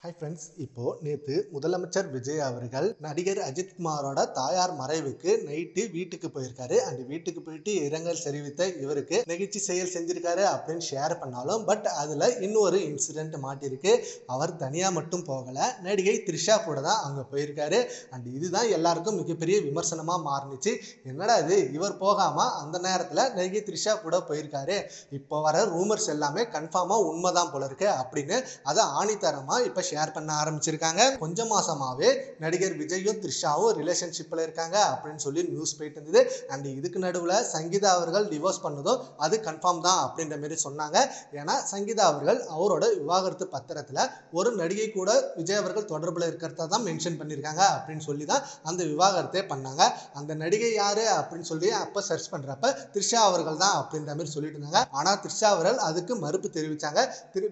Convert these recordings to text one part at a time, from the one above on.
Hi friends, இப்போ நேற்று முதலமைச்சர் விஜய் அவர்கள் நடிகர் அஜித் குமாரோட தாயார் மறைவுக்கு நைட்டு வீட்டுக்கு போயிருக்காரு. அந்த வீட்டுக்கு போயிட்டு இரங்கல் தெரிவித்த இவருக்கு நெகிழ்ச்சி செயல் செஞ்சிருக்காரு அப்படின்னு ஷேர் பண்ணாலும் அதுல இன்னொரு இன்சிடென்ட் மாட்டிருக்கு. அவர் தனியா மட்டும் போகல, நடிகை த்ரிஷா கூட தான் அங்க போயிருக்காரு. இதுதான் எல்லாருக்கும் மிகப்பெரிய விமர்சனமா மாறுனுச்சு. என்னடா இது, இவர் போகாம அந்த நேரத்துல நடிகை த்ரிஷா கூட போயிருக்காரு, இப்போ வர ரூமர்ஸ் எல்லாமே கன்ஃபார்மா உண்மைதான் போல இருக்கு அப்படின்னு அதை ஆணித்தரமா இப்ப ஷேர் பண்ண ஆரம்பிச்சிருக்காங்க. கொஞ்ச மாசமாவே நடிகர் விஜயும் த்ரிஷாவும் ரிலேஷன்ஷிப்ல இருக்காங்க அப்படின்னு சொல்லி நியூஸ் போயிட்டு இருந்தது. இதுக்கு நடுவுல சங்கீதா அவர்கள் டிவோர்ஸ் பண்ணதும் அது கன்ஃபார்ம் தான் அப்படின்ற மாதிரி சொன்னாங்க. ஏன்னா சங்கீதா அவர்கள் அவரோட விவாகரத்து பத்திரத்துல ஒரு நடிகை கூட விஜய் அவர்கள் தொடர்புல இருக்கிறதா தான் மென்ஷன் பண்ணியிருக்காங்க அப்படின்னு சொல்லி தான் அந்த விவாகரத்தே பண்ணாங்க. அந்த நடிகை யாரு அப்படின்னு சொல்லி அப்ப சர்ச் பண்றப்ப த்ரிஷா அவர்கள் தான் அப்படின்ற மாதிரி சொல்லிட்டு இருந்தாங்க. ஆனா த்ரிஷா அவர்கள் அதுக்கு மறுப்பு தெரிவிச்சாங்க.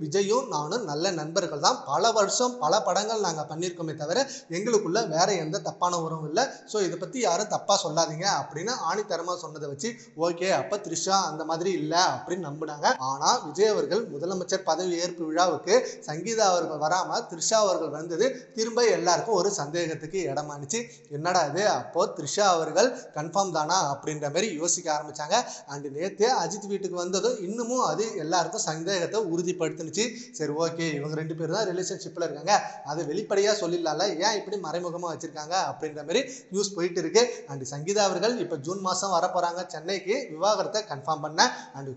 விஜயும் நானும் நல்ல நண்பர்கள் தான், பல வருஷம் பல படங்கள் நாங்க பண்ணியிருக்கோமே தவிர எங்களுக்குள்ள வேற எந்த தப்பான உறவும் இல்லை, ஸோ இதை பத்தி யாரும் தப்பா சொல்லாதீங்க அப்படின்னு ஆணித்தரமா சொன்னதை வச்சு ஓகே அப்ப த்ரிஷா அந்த மாதிரி இல்லை அப்படின்னு நம்பினாங்க. ஆனா விஜய் அவர்கள் முதலமைச்சர் பதவி ஏற்பு விழாவுக்கு சங்கீதா அவர்கள் வராம த்ரிஷா அவர்கள் வந்தது திரும்ப எல்லாருக்கும் ஒரு சந்தேகத்துக்கு இடமானுச்சு. என்னடா இது, அப்போ த்ரிஷா அவர்கள் கன்ஃபார்ம் தானா அப்படின்ற மாதிரி யோசிக்க ஆரம்பிச்சாங்க. நேற்று அஜித் வீட்டுக்கு வந்ததும் இன்னமும் அது எல்லாருக்கும் சந்தேகத்தை உறுதிப்படுத்துனுச்சு. சரி ஓகே, இவங்க ரெண்டு பேரும் தான் ரிலேஷன்ஷிப்ல இருக்காங்க, அதை வெளிப்படையா சொல்லிடலாம்ல, ஏன் இப்படி மறைமுகமா வச்சிருக்காங்க அப்படின்ற மாதிரி நியூஸ் போயிட்டு இருக்கு. சங்கீதா அவர்கள் இப்ப ஜூன் மாசம் வர போறாங்க சென்னைக்கு விவாகரத்தை கன்ஃபார்ம் பண்ண.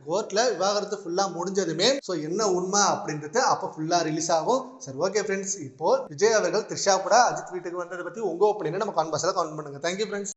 கோர்ட்ல விவாகரத்து ஃபுல்லா முடிஞ்சதுமே என்ன உண்மை அப்படின்றது அப்ப ஃபுல்லா ரிலீஸ் ஆகும். சரி ஓகே ஃப்ரெண்ட்ஸ், இப்போ விஜய் அவர்கள் த்ரிஷா கூட அஜித் வீட்டுக்கு வந்ததை பத்தி உங்க ஒப்பீனியனை நம்ம கான்வர்ஸ்ல கமெண்ட் பண்ணுங்க. Thank you friends.